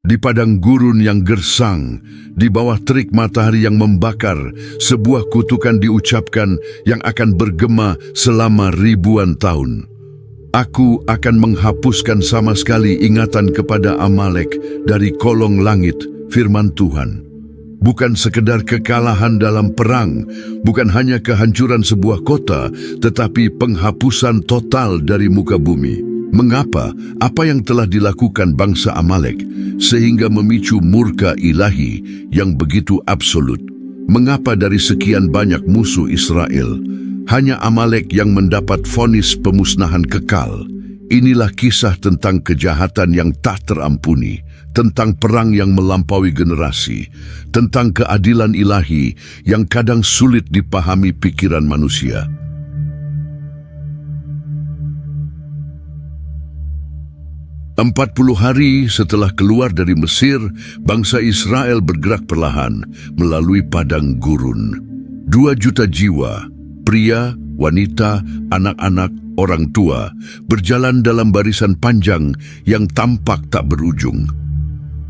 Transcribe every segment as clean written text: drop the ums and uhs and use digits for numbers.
Di padang gurun yang gersang, di bawah terik matahari yang membakar, sebuah kutukan diucapkan yang akan bergema selama ribuan tahun. Aku akan menghapuskan sama sekali ingatan kepada Amalek dari kolong langit, firman Tuhan. Bukan sekedar kekalahan dalam perang, bukan hanya kehancuran sebuah kota, tetapi penghapusan total dari muka bumi. Mengapa? Apa yang telah dilakukan bangsa Amalek sehingga memicu murka ilahi yang begitu absolut? Mengapa dari sekian banyak musuh Israel, hanya Amalek yang mendapat vonis pemusnahan kekal? Inilah kisah tentang kejahatan yang tak terampuni, tentang perang yang melampaui generasi, tentang keadilan ilahi yang kadang sulit dipahami pikiran manusia. 40 hari setelah keluar dari Mesir, bangsa Israel bergerak perlahan melalui padang gurun. 2 juta jiwa, pria, wanita, anak-anak, orang tua, berjalan dalam barisan panjang yang tampak tak berujung.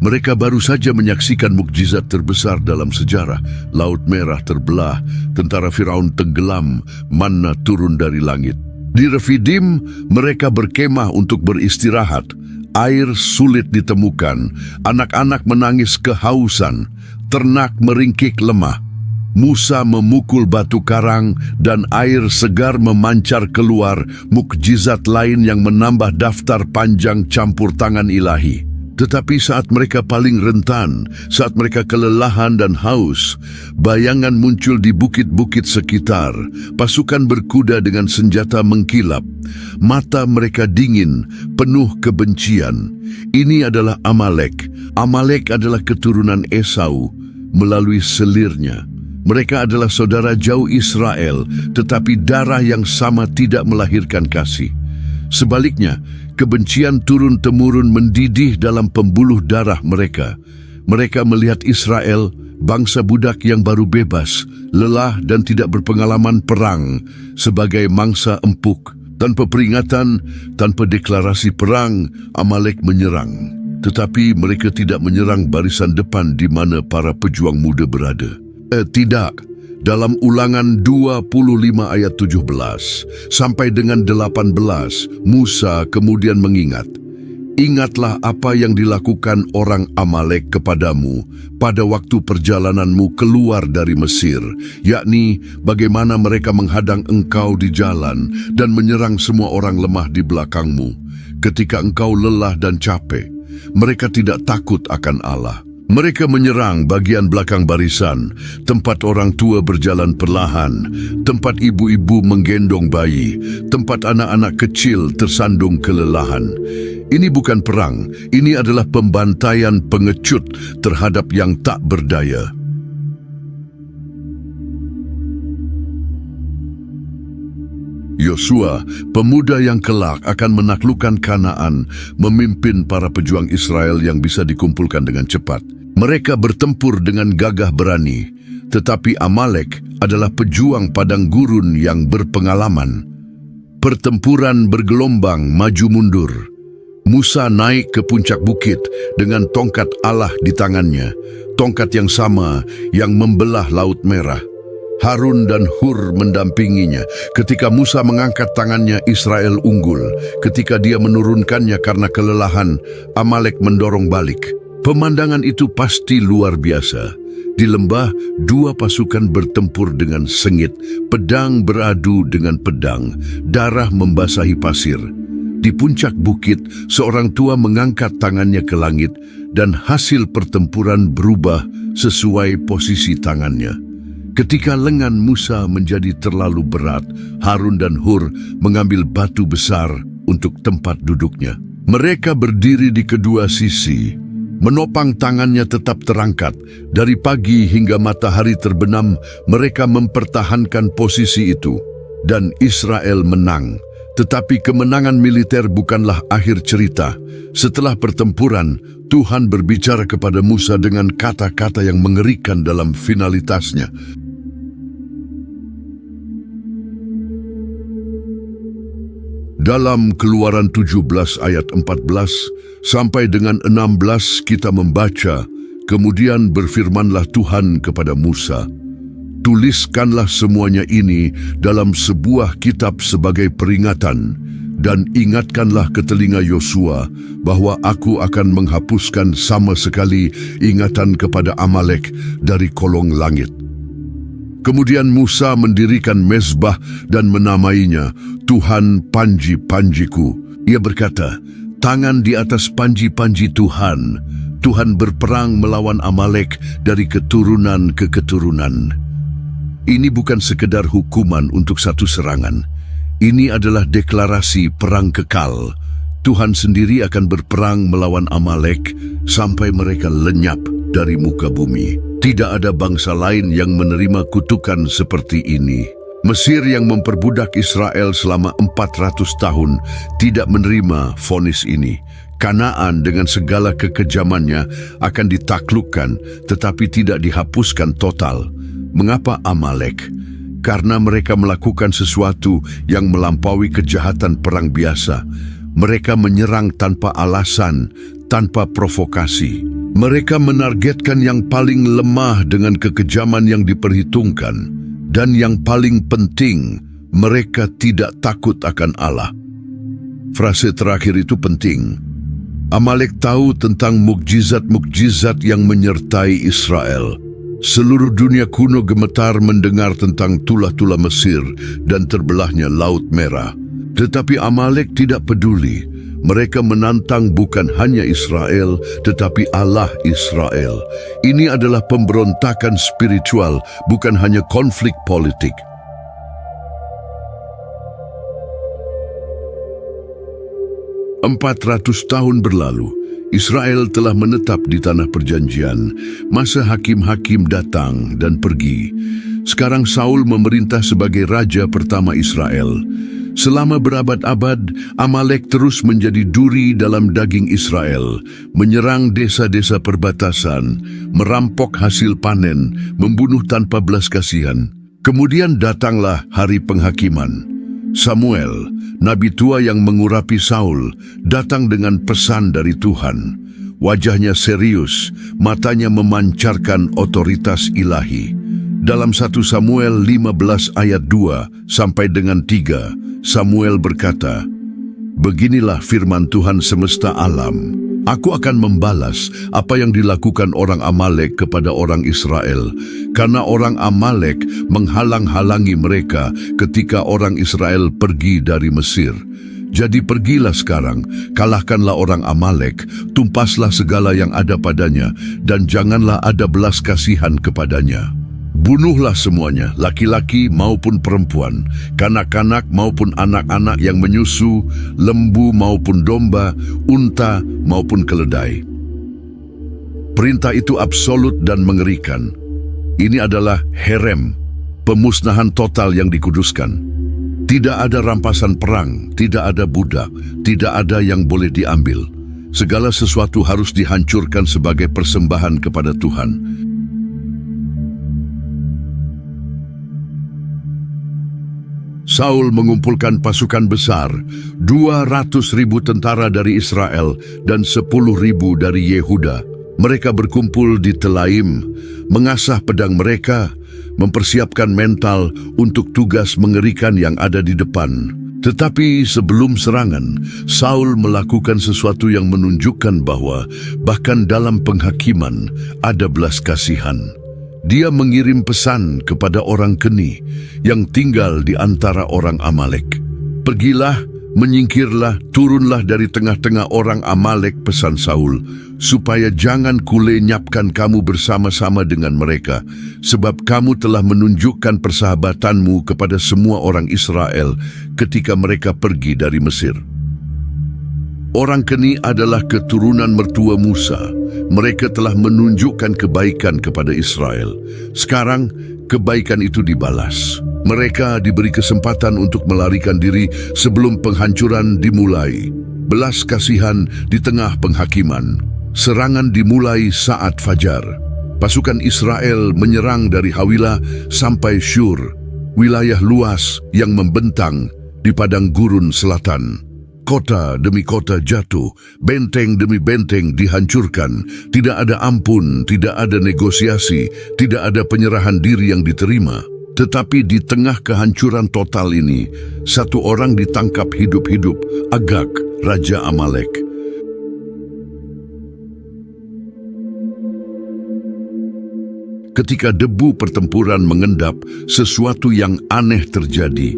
Mereka baru saja menyaksikan mukjizat terbesar dalam sejarah. Laut Merah terbelah, tentara Firaun tenggelam, manna turun dari langit. Di Refidim, mereka berkemah untuk beristirahat. Air sulit ditemukan, anak-anak menangis kehausan, ternak meringkik lemah. Musa memukul batu karang dan air segar memancar keluar, mukjizat lain yang menambah daftar panjang campur tangan ilahi. Tetapi saat mereka paling rentan, saat mereka kelelahan dan haus, bayangan muncul di bukit-bukit sekitar. Pasukan berkuda dengan senjata mengkilap. Mata mereka dingin, penuh kebencian. Ini adalah Amalek. Amalek adalah keturunan Esau melalui selirnya. Mereka adalah saudara jauh Israel, tetapi darah yang sama tidak melahirkan kasih. Sebaliknya, kebencian turun-temurun mendidih dalam pembuluh darah mereka. Mereka melihat Israel, bangsa budak yang baru bebas, lelah dan tidak berpengalaman perang, sebagai mangsa empuk. Tanpa peringatan, tanpa deklarasi perang, Amalek menyerang. Tetapi mereka tidak menyerang barisan depan di mana para pejuang muda berada. Tidak. Dalam Ulangan 25 ayat 17 sampai dengan 18, Musa kemudian mengingat, "Ingatlah apa yang dilakukan orang Amalek kepadamu pada waktu perjalananmu keluar dari Mesir, yakni bagaimana mereka menghadang engkau di jalan dan menyerang semua orang lemah di belakangmu. Ketika engkau lelah dan capek, mereka tidak takut akan Allah. Mereka menyerang bagian belakang barisan, tempat orang tua berjalan perlahan, tempat ibu-ibu menggendong bayi, tempat anak-anak kecil tersandung kelelahan. Ini bukan perang, ini adalah pembantaian pengecut terhadap yang tak berdaya." Yosua, pemuda yang kelak akan menaklukkan Kanaan, memimpin para pejuang Israel yang bisa dikumpulkan dengan cepat. Mereka bertempur dengan gagah berani, tetapi Amalek adalah pejuang padang gurun yang berpengalaman. Pertempuran bergelombang maju mundur. Musa naik ke puncak bukit dengan tongkat Allah di tangannya, tongkat yang sama yang membelah Laut Merah. Harun dan Hur mendampinginya. Ketika Musa mengangkat tangannya, Israel unggul. Ketika dia menurunkannya karena kelelahan, Amalek mendorong balik. Pemandangan itu pasti luar biasa. Di lembah, 2 pasukan bertempur dengan sengit, pedang beradu dengan pedang, darah membasahi pasir. Di puncak bukit, seorang tua mengangkat tangannya ke langit, dan hasil pertempuran berubah sesuai posisi tangannya. Ketika lengan Musa menjadi terlalu berat, Harun dan Hur mengambil batu besar untuk tempat duduknya. Mereka berdiri di kedua sisi, menopang tangannya tetap terangkat. Dari pagi hingga matahari terbenam, mereka mempertahankan posisi itu. Dan Israel menang. Tetapi kemenangan militer bukanlah akhir cerita. Setelah pertempuran, Tuhan berbicara kepada Musa dengan kata-kata yang mengerikan dalam finalitasnya. Dalam Keluaran 17 ayat 14 sampai dengan 16 kita membaca, kemudian berfirmanlah Tuhan kepada Musa, "Tuliskanlah semuanya ini dalam sebuah kitab sebagai peringatan, dan ingatkanlah ke telinga Yosua bahwa aku akan menghapuskan sama sekali ingatan kepada Amalek dari kolong langit." Kemudian Musa mendirikan mezbah dan menamainya Tuhan Panji-Panjiku. Ia berkata, "Tangan di atas panji-panji Tuhan. Tuhan berperang melawan Amalek dari keturunan ke keturunan." Ini bukan sekedar hukuman untuk satu serangan. Ini adalah deklarasi perang kekal. Tuhan sendiri akan berperang melawan Amalek sampai mereka lenyap dari muka bumi. Tidak ada bangsa lain yang menerima kutukan seperti ini. Mesir yang memperbudak Israel selama 400 tahun tidak menerima vonis ini. Kanaan dengan segala kekejamannya akan ditaklukkan tetapi tidak dihapuskan total. Mengapa Amalek? Karena mereka melakukan sesuatu yang melampaui kejahatan perang biasa. Mereka menyerang tanpa alasan, tanpa provokasi. Mereka menargetkan yang paling lemah dengan kekejaman yang diperhitungkan. Dan yang paling penting, mereka tidak takut akan Allah. Frase terakhir itu penting. Amalek tahu tentang mukjizat-mukjizat yang menyertai Israel. Seluruh dunia kuno gemetar mendengar tentang tulah-tulah Mesir dan terbelahnya Laut Merah. Tetapi Amalek tidak peduli. Mereka menantang bukan hanya Israel, tetapi Allah Israel. Ini adalah pemberontakan spiritual, bukan hanya konflik politik. 400 tahun berlalu, Israel telah menetap di tanah perjanjian. Masa hakim-hakim datang dan pergi. Sekarang Saul memerintah sebagai raja pertama Israel. Selama berabad-abad, Amalek terus menjadi duri dalam daging Israel, menyerang desa-desa perbatasan, merampok hasil panen, membunuh tanpa belas kasihan. Kemudian datanglah hari penghakiman. Samuel, nabi tua yang mengurapi Saul, datang dengan pesan dari Tuhan. Wajahnya serius, matanya memancarkan otoritas ilahi. Dalam 1 Samuel 15 ayat 2 sampai dengan 3, Samuel berkata, "Beginilah firman Tuhan semesta alam. Aku akan membalas apa yang dilakukan orang Amalek kepada orang Israel, karena orang Amalek menghalang-halangi mereka ketika orang Israel pergi dari Mesir. Jadi pergilah sekarang, kalahkanlah orang Amalek, tumpaslah segala yang ada padanya, dan janganlah ada belas kasihan kepadanya. Bunuhlah semuanya, laki-laki maupun perempuan, kanak-kanak maupun anak-anak yang menyusu, lembu maupun domba, unta maupun keledai." Perintah itu absolut dan mengerikan. Ini adalah herem, pemusnahan total yang dikuduskan. Tidak ada rampasan perang, tidak ada budak, tidak ada yang boleh diambil. Segala sesuatu harus dihancurkan sebagai persembahan kepada Tuhan. Saul mengumpulkan pasukan besar, 200.000 tentara dari Israel dan 10.000 dari Yehuda. Mereka berkumpul di Telaim, mengasah pedang mereka, mempersiapkan mental untuk tugas mengerikan yang ada di depan. Tetapi sebelum serangan, Saul melakukan sesuatu yang menunjukkan bahwa bahkan dalam penghakiman ada belas kasihan. Dia mengirim pesan kepada orang Keni yang tinggal di antara orang Amalek. "Pergilah, menyingkirlah, turunlah dari tengah-tengah orang Amalek," pesan Saul, "supaya jangan kulenyapkan kamu bersama-sama dengan mereka, sebab kamu telah menunjukkan persahabatanmu kepada semua orang Israel ketika mereka pergi dari Mesir." Orang Keni adalah keturunan mertua Musa. Mereka telah menunjukkan kebaikan kepada Israel. Sekarang, kebaikan itu dibalas. Mereka diberi kesempatan untuk melarikan diri sebelum penghancuran dimulai. Belas kasihan di tengah penghakiman. Serangan dimulai saat fajar. Pasukan Israel menyerang dari Hawilah sampai Syur, wilayah luas yang membentang di padang gurun selatan. Kota demi kota jatuh, benteng demi benteng dihancurkan. Tidak ada ampun, tidak ada negosiasi, tidak ada penyerahan diri yang diterima. Tetapi di tengah kehancuran total ini, satu orang ditangkap hidup-hidup, Agag, Raja Amalek. Ketika debu pertempuran mengendap, sesuatu yang aneh terjadi.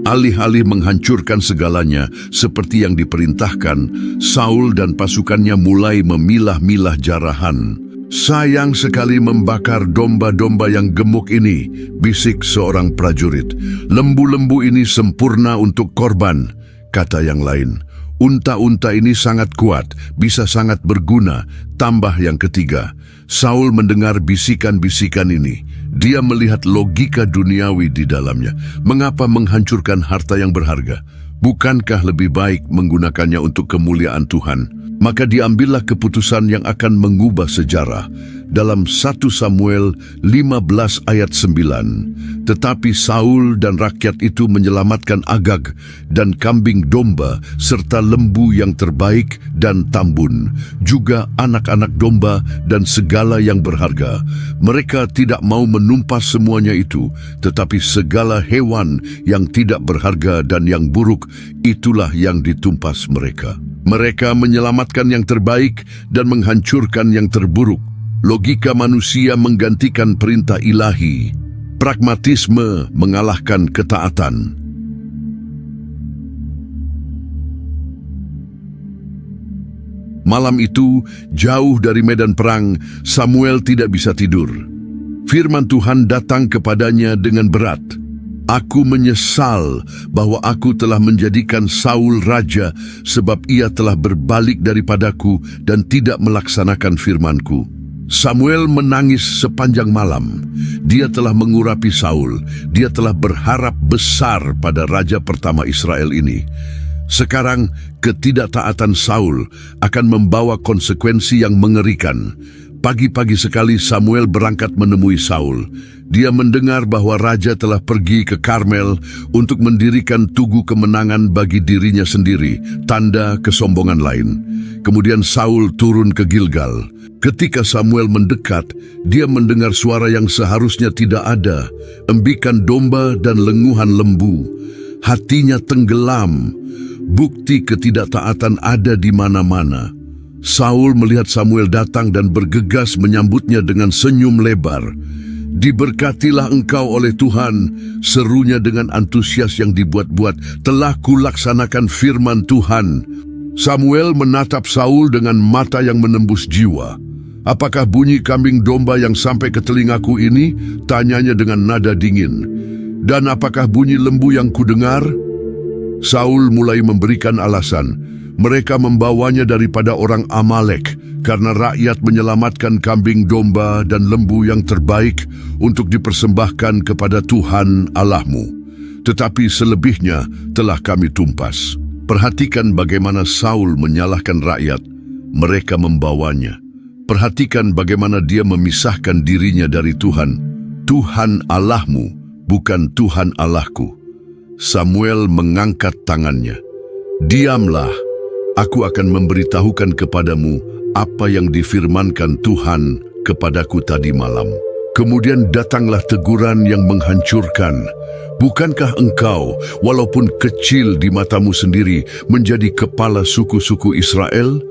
Alih-alih menghancurkan segalanya seperti yang diperintahkan, Saul dan pasukannya mulai memilah-milah jarahan. "Sayang sekali membakar domba-domba yang gemuk ini," bisik seorang prajurit. "Lembu-lembu ini sempurna untuk korban," kata yang lain. "Unta-unta ini sangat kuat, bisa sangat berguna," tambah yang ketiga. Saul mendengar bisikan-bisikan ini. Dia melihat logika duniawi di dalamnya. Mengapa menghancurkan harta yang berharga? Bukankah lebih baik menggunakannya untuk kemuliaan Tuhan? Maka diambillah keputusan yang akan mengubah sejarah. Dalam 1 Samuel 15 ayat 9. Tetapi Saul dan rakyat itu menyelamatkan Agag dan kambing domba serta lembu yang terbaik dan tambun, juga anak-anak domba dan segala yang berharga. Mereka tidak mau menumpas semuanya itu, tetapi segala hewan yang tidak berharga dan yang buruk, itulah yang ditumpas mereka. Mereka menyelamatkan yang terbaik dan menghancurkan yang terburuk. Logika manusia menggantikan perintah ilahi. Pragmatisme mengalahkan ketaatan. Malam itu, jauh dari medan perang, Samuel tidak bisa tidur. Firman Tuhan datang kepadanya dengan berat. "Aku menyesal bahwa aku telah menjadikan Saul raja sebab ia telah berbalik daripadaku dan tidak melaksanakan firman-Ku." Samuel menangis sepanjang malam. Dia telah mengurapi Saul. Dia telah berharap besar pada raja pertama Israel ini. Sekarang, ketidaktaatan Saul akan membawa konsekuensi yang mengerikan. Pagi-pagi sekali Samuel berangkat menemui Saul. Dia mendengar bahwa raja telah pergi ke Karmel untuk mendirikan tugu kemenangan bagi dirinya sendiri, tanda kesombongan lain. Kemudian Saul turun ke Gilgal. Ketika Samuel mendekat, dia mendengar suara yang seharusnya tidak ada, embikan domba dan lenguhan lembu. Hatinya tenggelam. Bukti ketidaktaatan ada di mana-mana. Saul melihat Samuel datang dan bergegas menyambutnya dengan senyum lebar. "Diberkatilah engkau oleh Tuhan," serunya dengan antusias yang dibuat-buat. "Telah kulaksanakan firman Tuhan." Samuel menatap Saul dengan mata yang menembus jiwa. "Apakah bunyi kambing domba yang sampai ke telingaku ini?" tanyanya dengan nada dingin. "Dan apakah bunyi lembu yang kudengar?" Saul mulai memberikan alasan. Mereka membawanya daripada orang Amalek karena rakyat menyelamatkan kambing domba dan lembu yang terbaik untuk dipersembahkan kepada Tuhan Allahmu. Tetapi selebihnya telah kami tumpas. Perhatikan bagaimana Saul menyalahkan rakyat. Mereka membawanya. Perhatikan bagaimana dia memisahkan dirinya dari Tuhan. Tuhan Allahmu, bukan Tuhan Allahku. Samuel mengangkat tangannya. "Diamlah, aku akan memberitahukan kepadamu apa yang difirmankan Tuhan kepadaku tadi malam." Kemudian datanglah teguran yang menghancurkan. "Bukankah engkau, walaupun kecil di matamu sendiri, menjadi kepala suku-suku Israel?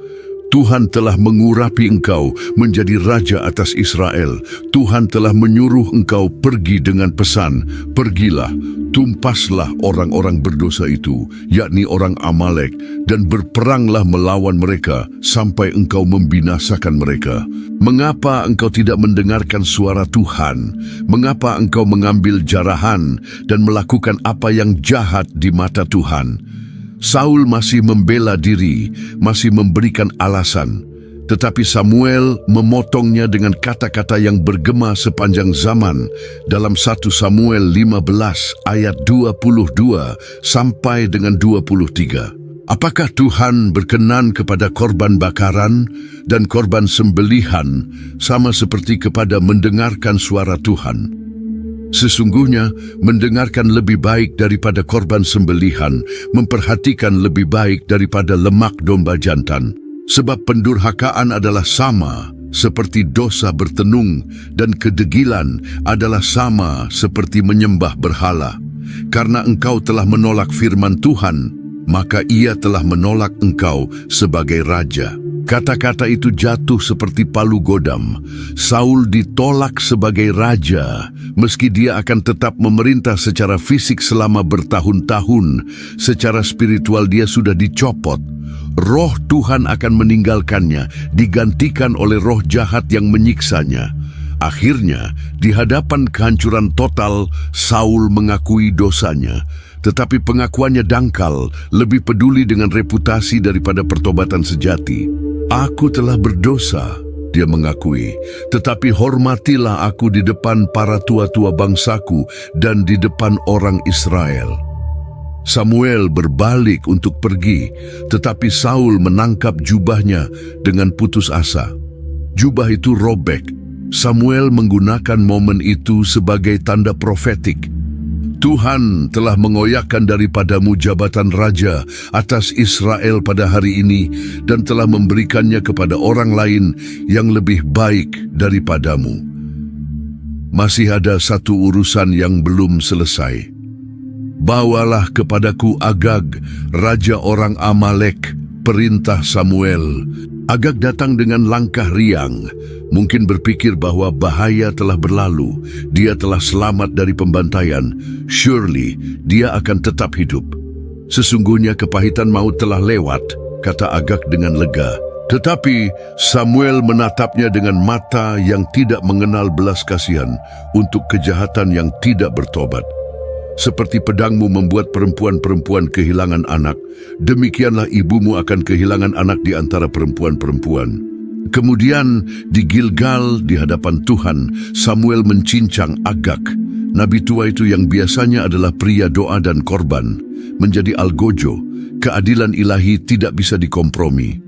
Tuhan telah mengurapi engkau menjadi raja atas Israel. Tuhan telah menyuruh engkau pergi dengan pesan, pergilah, tumpaslah orang-orang berdosa itu, yakni orang Amalek, dan berperanglah melawan mereka sampai engkau membinasakan mereka. Mengapa engkau tidak mendengarkan suara Tuhan? Mengapa engkau mengambil jarahan dan melakukan apa yang jahat di mata Tuhan?" Saul masih membela diri, masih memberikan alasan. Tetapi Samuel memotongnya dengan kata-kata yang bergema sepanjang zaman dalam 1 Samuel 15 ayat 22 sampai dengan 23. "Apakah Tuhan berkenan kepada korban bakaran dan korban sembelihan sama seperti kepada mendengarkan suara Tuhan? Sesungguhnya mendengarkan lebih baik daripada korban sembelihan, memperhatikan lebih baik daripada lemak domba jantan. Sebab pendurhakaan adalah sama seperti dosa bertenung, dan kedegilan adalah sama seperti menyembah berhala. Karena engkau telah menolak firman Tuhan, maka ia telah menolak engkau sebagai raja. Kata-kata itu jatuh seperti palu godam. Saul ditolak sebagai raja, meski dia akan tetap memerintah secara fisik selama bertahun-tahun. Secara spiritual dia sudah dicopot. Roh Tuhan akan meninggalkannya, digantikan oleh roh jahat yang menyiksanya. Akhirnya, di hadapan kehancuran total, Saul mengakui dosanya. Tetapi pengakuannya dangkal, lebih peduli dengan reputasi daripada pertobatan sejati. Aku telah berdosa, dia mengakui, tetapi hormatilah aku di depan para tua-tua bangsaku dan di depan orang Israel. Samuel berbalik untuk pergi, tetapi Saul menangkap jubahnya dengan putus asa. Jubah itu robek. Samuel menggunakan momen itu sebagai tanda profetik. Tuhan telah mengoyakkan daripadamu jabatan raja atas Israel pada hari ini dan telah memberikannya kepada orang lain yang lebih baik daripadamu. Masih ada satu urusan yang belum selesai. Bawalah kepadaku Agag, raja orang Amalek, perintah Samuel. Agag datang dengan langkah riang, mungkin berpikir bahwa bahaya telah berlalu, dia telah selamat dari pembantaian. Surely, dia akan tetap hidup. Sesungguhnya kepahitan maut telah lewat, kata Agag dengan lega. Tetapi Samuel menatapnya dengan mata yang tidak mengenal belas kasihan untuk kejahatan yang tidak bertobat. Seperti pedangmu membuat perempuan-perempuan kehilangan anak, demikianlah ibumu akan kehilangan anak di antara perempuan-perempuan. Kemudian di Gilgal di hadapan Tuhan, Samuel mencincang Agag. Nabi tua itu yang biasanya adalah pria doa dan korban, menjadi algojo. Keadilan ilahi tidak bisa dikompromi.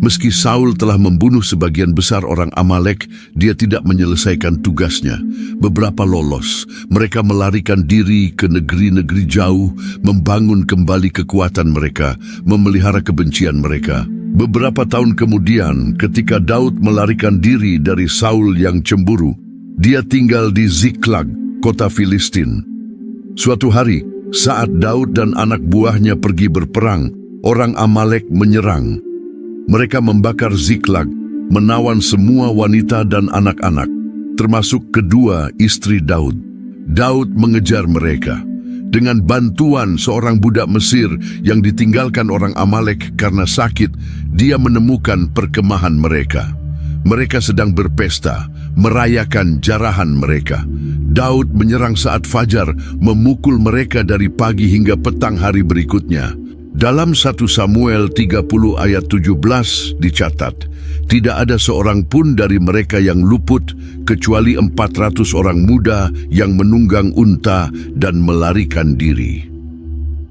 Meski Saul telah membunuh sebagian besar orang Amalek, dia tidak menyelesaikan tugasnya. Beberapa lolos, mereka melarikan diri ke negeri-negeri jauh, membangun kembali kekuatan mereka, memelihara kebencian mereka. Beberapa tahun kemudian, ketika Daud melarikan diri dari Saul yang cemburu, dia tinggal di Ziklag, kota Filistin. Suatu hari, saat Daud dan anak buahnya pergi berperang, orang Amalek menyerang. Mereka membakar Ziklag, menawan semua wanita dan anak-anak, termasuk kedua istri Daud. Daud mengejar mereka. Dengan bantuan seorang budak Mesir yang ditinggalkan orang Amalek karena sakit, dia menemukan perkemahan mereka. Mereka sedang berpesta, merayakan jarahan mereka. Daud menyerang saat fajar, memukul mereka dari pagi hingga petang hari berikutnya. Dalam 1 Samuel 30 ayat 17 dicatat, tidak ada seorang pun dari mereka yang luput kecuali 400 orang muda yang menunggang unta dan melarikan diri.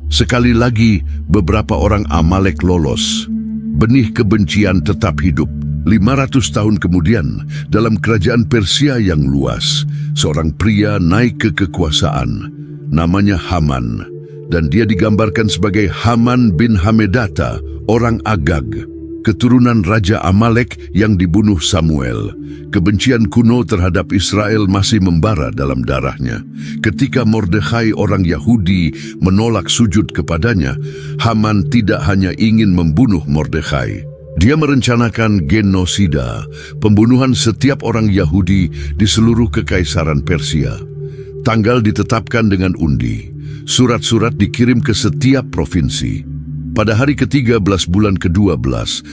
Sekali lagi, beberapa orang Amalek lolos. Benih kebencian tetap hidup. 500 tahun kemudian, dalam kerajaan Persia yang luas, seorang pria naik ke kekuasaan. Namanya Haman. Dan dia digambarkan sebagai Haman bin Hamedata, orang Agag, keturunan Raja Amalek yang dibunuh Samuel. Kebencian kuno terhadap Israel masih membara dalam darahnya. Ketika Mordekhai orang Yahudi menolak sujud kepadanya, Haman tidak hanya ingin membunuh Mordekhai. Dia merencanakan genosida, pembunuhan setiap orang Yahudi di seluruh kekaisaran Persia. Tanggal ditetapkan dengan undi. Surat-surat dikirim ke setiap provinsi. Pada hari ke-13 bulan ke-12,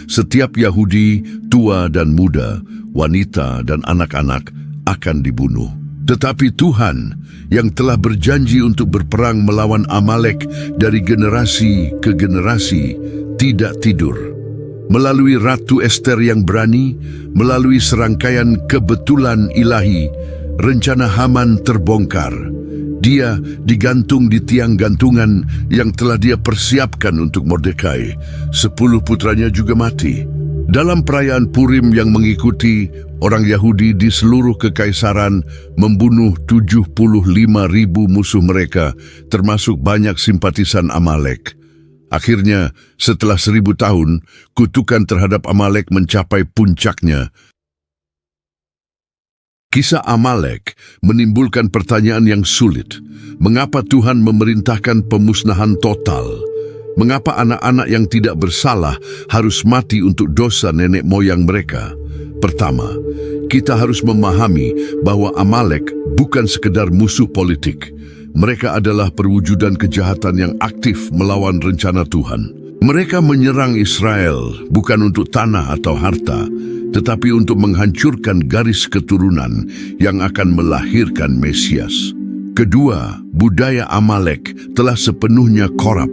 setiap Yahudi, tua dan muda, wanita dan anak-anak akan dibunuh. Tetapi Tuhan yang telah berjanji untuk berperang melawan Amalek dari generasi ke generasi tidak tidur. Melalui Ratu Ester yang berani, melalui serangkaian kebetulan ilahi, rencana Haman terbongkar. Dia digantung di tiang gantungan yang telah dia persiapkan untuk Mordekhai. 10 putranya juga mati. Dalam perayaan Purim yang mengikuti, orang Yahudi di seluruh kekaisaran membunuh 75.000 musuh mereka, termasuk banyak simpatisan Amalek. Akhirnya, setelah 1000 tahun, kutukan terhadap Amalek mencapai puncaknya. Kisah Amalek menimbulkan pertanyaan yang sulit. Mengapa Tuhan memerintahkan pemusnahan total? Mengapa anak-anak yang tidak bersalah harus mati untuk dosa nenek moyang mereka? Pertama, kita harus memahami bahwa Amalek bukan sekedar musuh politik. Mereka adalah perwujudan kejahatan yang aktif melawan rencana Tuhan. Mereka menyerang Israel bukan untuk tanah atau harta, tetapi untuk menghancurkan garis keturunan yang akan melahirkan Mesias. Kedua, budaya Amalek telah sepenuhnya korup.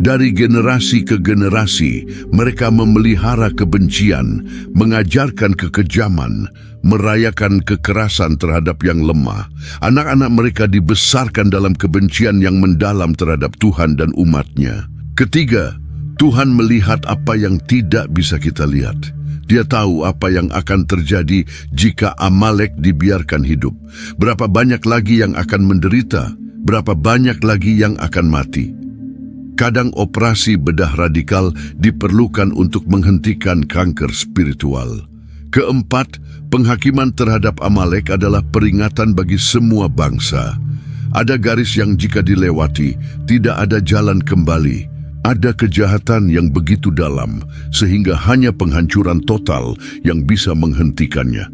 Dari generasi ke generasi, mereka memelihara kebencian, mengajarkan kekejaman, merayakan kekerasan terhadap yang lemah. Anak-anak mereka dibesarkan dalam kebencian yang mendalam terhadap Tuhan dan umat-Nya. Ketiga, Tuhan melihat apa yang tidak bisa kita lihat. Dia tahu apa yang akan terjadi jika Amalek dibiarkan hidup. Berapa banyak lagi yang akan menderita, berapa banyak lagi yang akan mati. Kadang operasi bedah radikal diperlukan untuk menghentikan kanker spiritual. Keempat, penghakiman terhadap Amalek adalah peringatan bagi semua bangsa. Ada garis yang jika dilewati, tidak ada jalan kembali. Ada kejahatan yang begitu dalam, sehingga hanya penghancuran total yang bisa menghentikannya.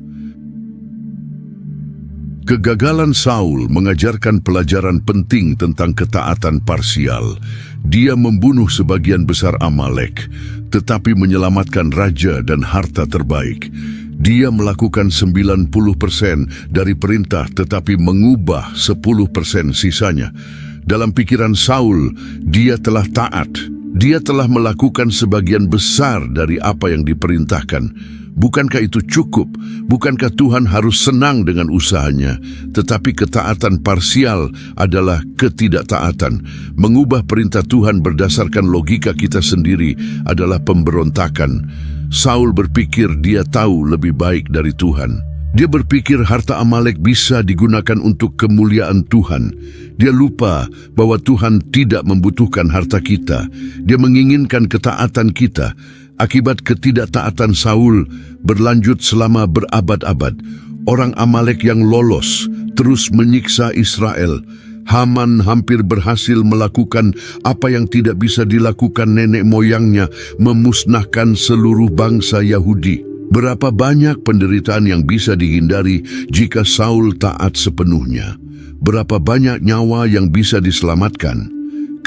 Kegagalan Saul mengajarkan pelajaran penting tentang ketaatan parsial. Dia membunuh sebagian besar Amalek, tetapi menyelamatkan raja dan harta terbaik. Dia melakukan 90% dari perintah, tetapi mengubah 10% sisanya. Dalam pikiran Saul, dia telah taat. Dia telah melakukan sebagian besar dari apa yang diperintahkan. Bukankah itu cukup? Bukankah Tuhan harus senang dengan usahanya? Tetapi ketaatan parsial adalah ketidaktaatan. Mengubah perintah Tuhan berdasarkan logika kita sendiri adalah pemberontakan. Saul berpikir dia tahu lebih baik dari Tuhan. Dia berpikir harta Amalek bisa digunakan untuk kemuliaan Tuhan. Dia lupa bahwa Tuhan tidak membutuhkan harta kita. Dia menginginkan ketaatan kita. Akibat ketidaktaatan Saul berlanjut selama berabad-abad. Orang Amalek yang lolos terus menyiksa Israel. Haman hampir berhasil melakukan apa yang tidak bisa dilakukan nenek moyangnya, memusnahkan seluruh bangsa Yahudi. Berapa banyak penderitaan yang bisa dihindari jika Saul taat sepenuhnya? Berapa banyak nyawa yang bisa diselamatkan?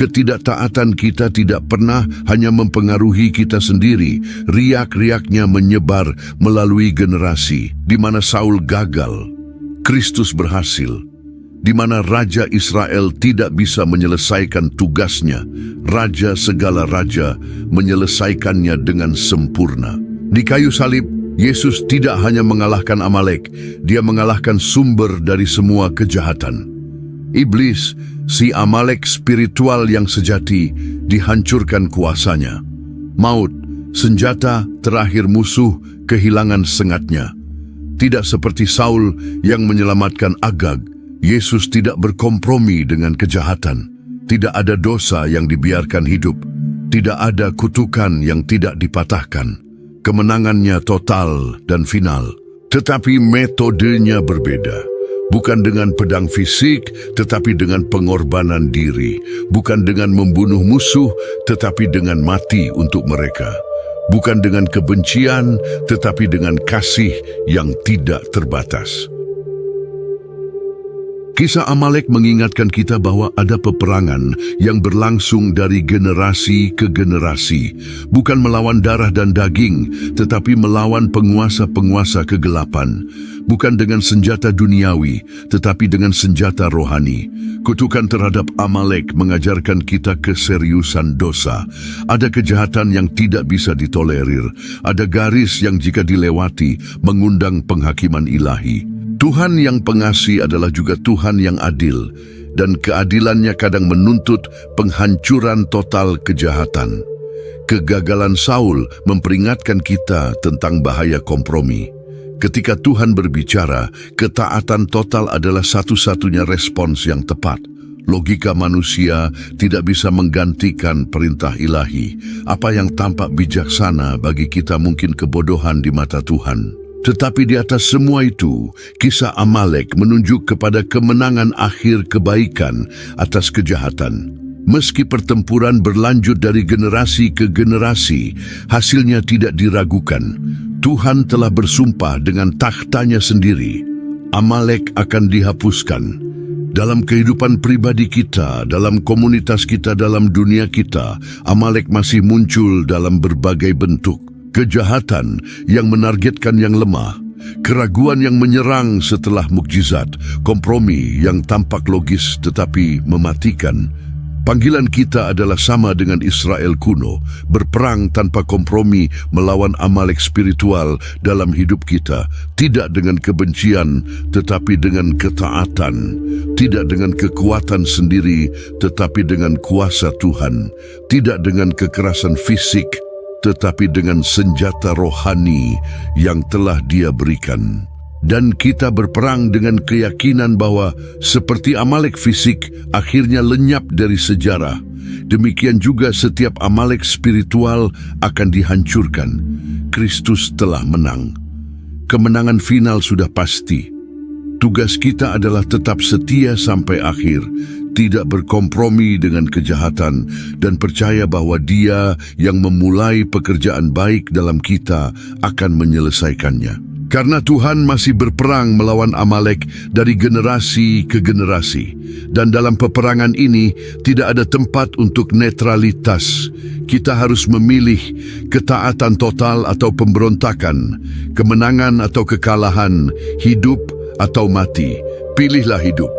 Ketidaktaatan kita tidak pernah hanya mempengaruhi kita sendiri. Riak-riaknya menyebar melalui generasi. Di mana Saul gagal, Kristus berhasil. Di mana Raja Israel tidak bisa menyelesaikan tugasnya, Raja segala raja menyelesaikannya dengan sempurna. Di kayu salib, Yesus tidak hanya mengalahkan Amalek, Dia mengalahkan sumber dari semua kejahatan. Iblis, si Amalek spiritual yang sejati, dihancurkan kuasanya. Maut, senjata terakhir musuh, kehilangan sengatnya. Tidak seperti Saul yang menyelamatkan Agag, Yesus tidak berkompromi dengan kejahatan. Tidak ada dosa yang dibiarkan hidup. Tidak ada kutukan yang tidak dipatahkan. Kemenangannya total dan final. Tetapi metodenya berbeda. Bukan dengan pedang fisik, tetapi dengan pengorbanan diri. Bukan dengan membunuh musuh, tetapi dengan mati untuk mereka. Bukan dengan kebencian, tetapi dengan kasih yang tidak terbatas. Kisah Amalek mengingatkan kita bahwa ada peperangan yang berlangsung dari generasi ke generasi, bukan melawan darah dan daging, tetapi melawan penguasa-penguasa kegelapan, bukan dengan senjata duniawi, tetapi dengan senjata rohani. Kutukan terhadap Amalek mengajarkan kita keseriusan dosa. Ada kejahatan yang tidak bisa ditolerir, ada garis yang jika dilewati mengundang penghakiman ilahi. Tuhan yang pengasih adalah juga Tuhan yang adil, dan keadilannya kadang menuntut penghancuran total kejahatan. Kegagalan Saul memperingatkan kita tentang bahaya kompromi. Ketika Tuhan berbicara, ketaatan total adalah satu-satunya respons yang tepat. Logika manusia tidak bisa menggantikan perintah ilahi. Apa yang tampak bijaksana bagi kita mungkin kebodohan di mata Tuhan. Tetapi di atas semua itu, kisah Amalek menunjuk kepada kemenangan akhir kebaikan atas kejahatan. Meski pertempuran berlanjut dari generasi ke generasi, hasilnya tidak diragukan. Tuhan telah bersumpah dengan takhtanya sendiri, Amalek akan dihapuskan. Dalam kehidupan pribadi kita, dalam komunitas kita, dalam dunia kita, Amalek masih muncul dalam berbagai bentuk. Kejahatan yang menargetkan yang lemah, keraguan yang menyerang setelah mukjizat, kompromi yang tampak logis tetapi mematikan. Panggilan kita adalah sama dengan Israel kuno, berperang tanpa kompromi melawan Amalek spiritual dalam hidup kita, tidak dengan kebencian tetapi dengan ketaatan, tidak dengan kekuatan sendiri tetapi dengan kuasa Tuhan, tidak dengan kekerasan fisik tetapi dengan senjata rohani yang telah Dia berikan. Dan kita berperang dengan keyakinan bahwa seperti Amalek fisik akhirnya lenyap dari sejarah, demikian juga setiap Amalek spiritual akan dihancurkan. Kristus telah menang. Kemenangan final sudah pasti. Tugas kita adalah tetap setia sampai akhir, tidak berkompromi dengan kejahatan, dan percaya bahwa Dia yang memulai pekerjaan baik dalam kita akan menyelesaikannya. Karena Tuhan masih berperang melawan Amalek dari generasi ke generasi. Dan dalam peperangan ini tidak ada tempat untuk netralitas. Kita harus memilih ketaatan total atau pemberontakan, kemenangan atau kekalahan, hidup atau mati. Pilihlah hidup,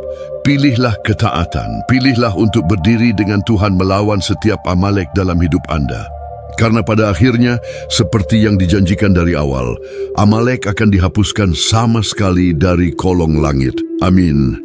pilihlah ketaatan, pilihlah untuk berdiri dengan Tuhan melawan setiap Amalek dalam hidup Anda. Karena pada akhirnya, seperti yang dijanjikan dari awal, Amalek akan dihapuskan sama sekali dari kolong langit. Amin.